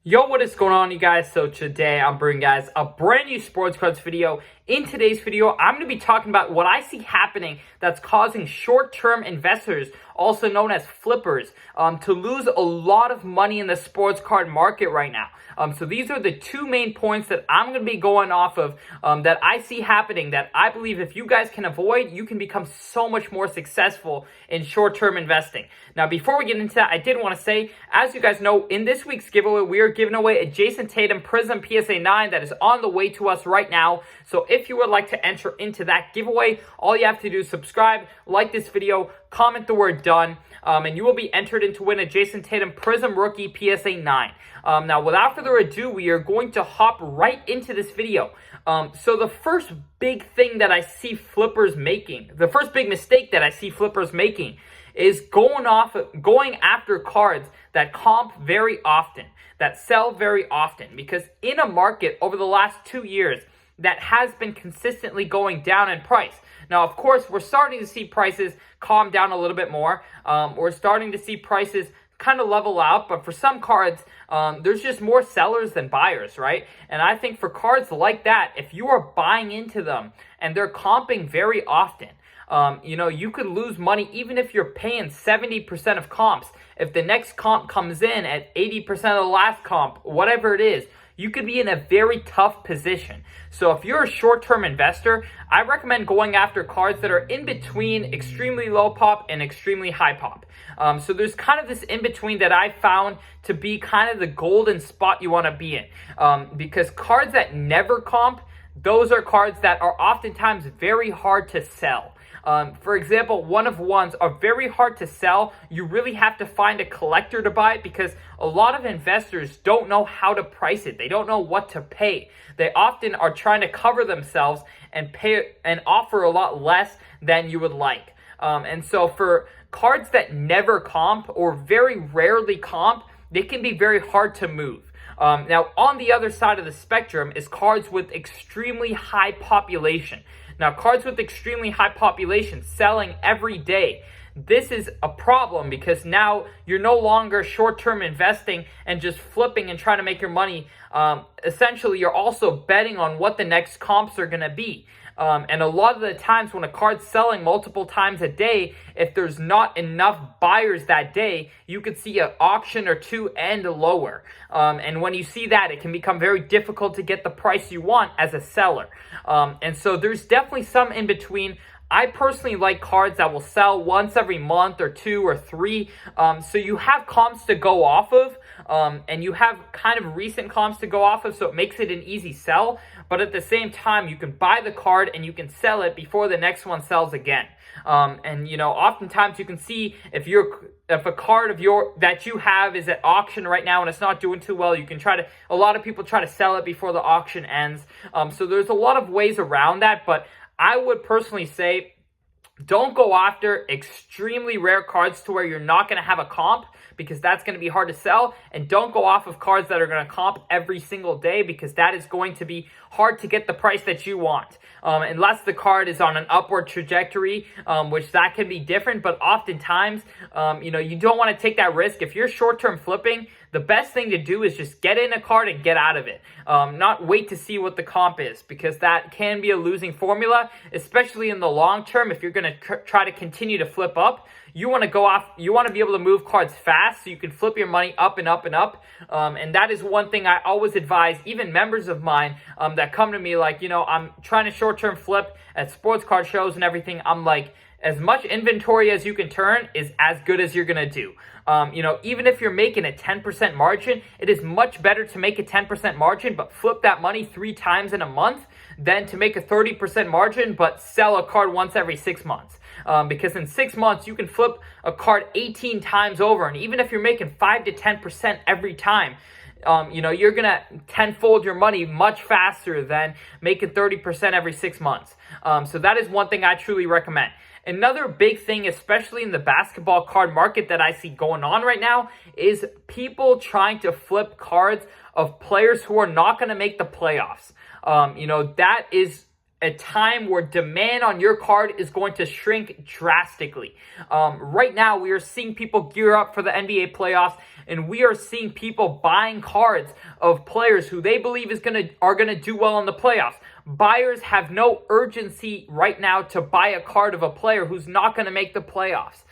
Yo, what is going on, you guys? So today I'm bringing guys a brand new sports cards video. In today's video, I'm going to be talking about what I see happening that's causing short-term investors, also known as flippers, to lose a lot of money in the sports card market right now. So these are the two main points that I'm going to be going off of that I see happening that I believe if you guys can avoid, you can become so much more successful in short-term investing. Now, before we get into that, I did want to say, as you guys know, in this week's giveaway, we are giving away a Jayson Tatum Prism PSA 9 that is on the way to us right now. So if you would like to enter into that giveaway, all you have to do is subscribe, like this video, comment the word done, and you will be entered in to win a Jayson Tatum Prism Rookie PSA 9. Now, without further ado, we are going to hop right into this video. So the first big thing that I see flippers making, the first big mistake that I see flippers making is going after cards that comp very often, that sell very often. Because in a market over the last 2 years that has been consistently going down in price. Now, of course, we're starting to see prices calm down a little bit more. We're starting to see prices kind of level out, but for some cards, there's just more sellers than buyers, right? And I think for cards like that, if you are buying into them and they're comping very often, you could lose money even if you're paying 70% of comps. If the next comp comes in at 80% of the last comp, whatever it is, you could be in a very tough position. So if you're a short-term investor, I recommend going after cards that are in between extremely low pop and extremely high pop. So there's kind of this in between that I found to be kind of the golden spot you want to be in. Because cards that never comp, those are cards that are oftentimes very hard to sell. For example, one of ones are very hard to sell. You really have to find a collector to buy it because a lot of investors don't know how to price it. They don't know what to pay. They often are trying to cover themselves and pay and offer a lot less than you would like. And so for cards that never comp or very rarely comp, they can be very hard to move. Now, on the other side of the spectrum is cards with extremely high population. Now, cards with extremely high population selling every day. This is a problem because now you're no longer short-term investing and just flipping and trying to make your money. Essentially, you're also betting on what the next comps are going to be. And a lot of the times when a card's selling multiple times a day, if there's not enough buyers that day, you could see an auction or two end lower. And when you see that, it can become very difficult to get the price you want as a seller. And so there's definitely some in between. I personally like cards that will sell once every month or 2 or 3. So you have comps to go off of, and you have kind of recent comps to go off of, so it makes it an easy sell. But at the same time, you can buy the card and you can sell it before the next one sells again. And oftentimes you can see if a card that you have is at auction right now and it's not doing too well, you can a lot of people try to sell it before the auction ends. So there's a lot of ways around that, but I would personally say don't go after extremely rare cards to where you're not going to have a comp because that's going to be hard to sell. And don't go off of cards that are going to comp every single day because that is going to be hard to get the price that you want. Unless the card is on an upward trajectory, which that can be different. But oftentimes, you don't want to take that risk. If you're short-term flipping, the best thing to do is just get in a card and get out of it. Not wait to see what the comp is because that can be a losing formula, especially in the long term. If you're going to try to continue to flip up, you want to be able to move cards fast so you can flip your money up and up and up. And that is one thing I always advise, even members of mine that come to me like, I'm trying to short-term flip at sports card shows and everything. I'm like, as much inventory as you can turn is as good as you're going to do. Even if you're making a 10% margin, it is much better to make a 10% margin but flip that money 3 times in a month than to make a 30% margin but sell a card once every 6 months. Because in 6 months, you can flip a card 18 times over. And even if you're making 5 to 10% every time, you're going to tenfold your money much faster than making 30% every 6 months. So that is one thing I truly recommend. Another big thing, especially in the basketball card market that I see going on right now, is people trying to flip cards of players who are not going to make the playoffs. That is a time where demand on your card is going to shrink drastically. Right now, we are seeing people gear up for the NBA playoffs, and we are seeing people buying cards of players who they believe are gonna do well in the playoffs. Buyers have no urgency right now to buy a card of a player who's not going to make the playoffs,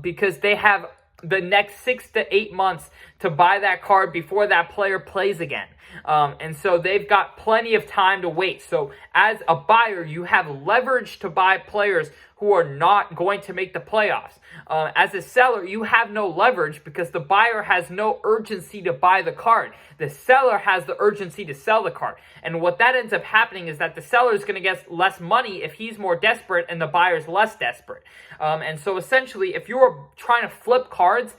because they have the next 6 to 8 months to buy that card before that player plays again. And so they've got plenty of time to wait. So as a buyer, you have leverage to buy players who are not going to make the playoffs. As a seller, you have no leverage because the buyer has no urgency to buy the card. The seller has the urgency to sell the card. And what that ends up happening is that the seller is going to get less money if he's more desperate and the buyer's less desperate. And so essentially, if you're trying to flip cards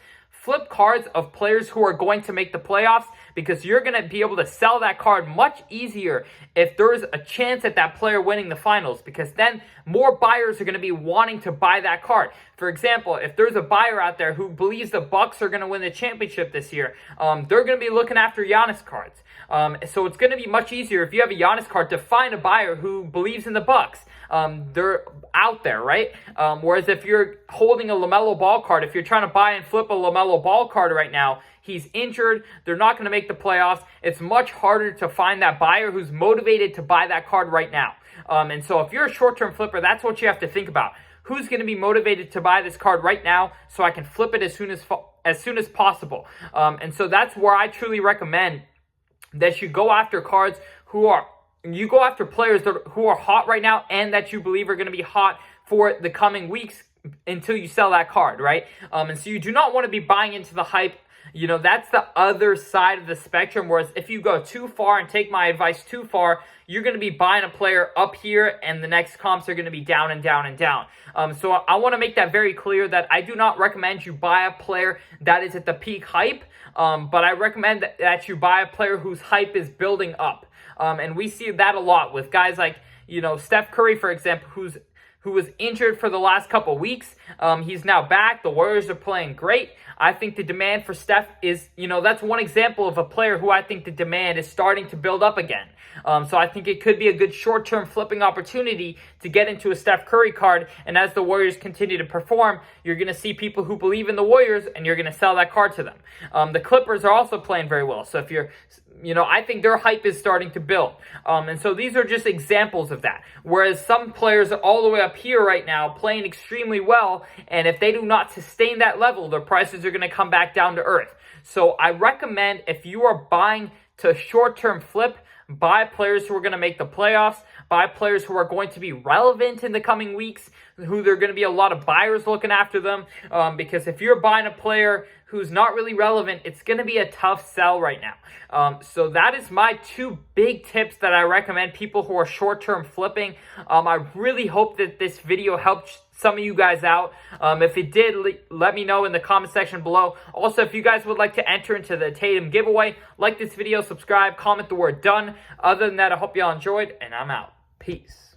of players who are going to make the playoffs, because you're going to be able to sell that card much easier if there's a chance at that player winning the finals, because then more buyers are going to be wanting to buy that card. For example, if there's a buyer out there who believes the Bucks are going to win the championship this year, they're going to be looking after Giannis cards. So it's going to be much easier if you have a Giannis card to find a buyer who believes in the Bucks. They're out there, right? Whereas if you're holding a LaMelo Ball card, if you're trying to buy and flip a LaMelo Ball card right now, he's injured, they're not going to make the playoffs. It's much harder to find that buyer who's motivated to buy that card right now. And so if you're a short-term flipper, that's what you have to think about. Who's going to be motivated to buy this card right now so I can flip it as soon as possible? And so that's where I truly recommend that you go after cards you go after players who are hot right now and that you believe are going to be hot for the coming weeks until you sell that card, right? And so you do not want to be buying into the hype. You know, that's the other side of the spectrum. Whereas if you go too far and take my advice too far, you're going to be buying a player up here and the next comps are going to be down and down and down. So I want to make that very clear that I do not recommend you buy a player that is at the peak hype, but I recommend that you buy a player whose hype is building up. And we see that a lot with guys like, Steph Curry, for example, who was injured for the last couple weeks. He's now back. The Warriors are playing great. I think the demand for Steph is, that's one example of a player who I think the demand is starting to build up again. So I think it could be a good short-term flipping opportunity to get into a Steph Curry card. And as the Warriors continue to perform, you're going to see people who believe in the Warriors and you're going to sell that card to them. The Clippers are also playing very well. So if you're, I think their hype is starting to build. And so these are just examples of that. Whereas some players are all the way up here right now playing extremely well. And if they do not sustain that level, their prices are going to come back down to earth. So I recommend if you are buying to short-term flip, buy players who are going to make the playoffs, buy players who are going to be relevant in the coming weeks, who there are going to be a lot of buyers looking after them. Because if you're buying a player who's not really relevant, it's going to be a tough sell right now. So that is my two big tips that I recommend people who are short-term flipping. I really hope that this video helped some of you guys out. If it did, let me know in the comment section below. Also, if you guys would like to enter into the Tatum giveaway, like this video, subscribe, comment the word done. Other than that, I hope y'all enjoyed, and I'm out. Peace.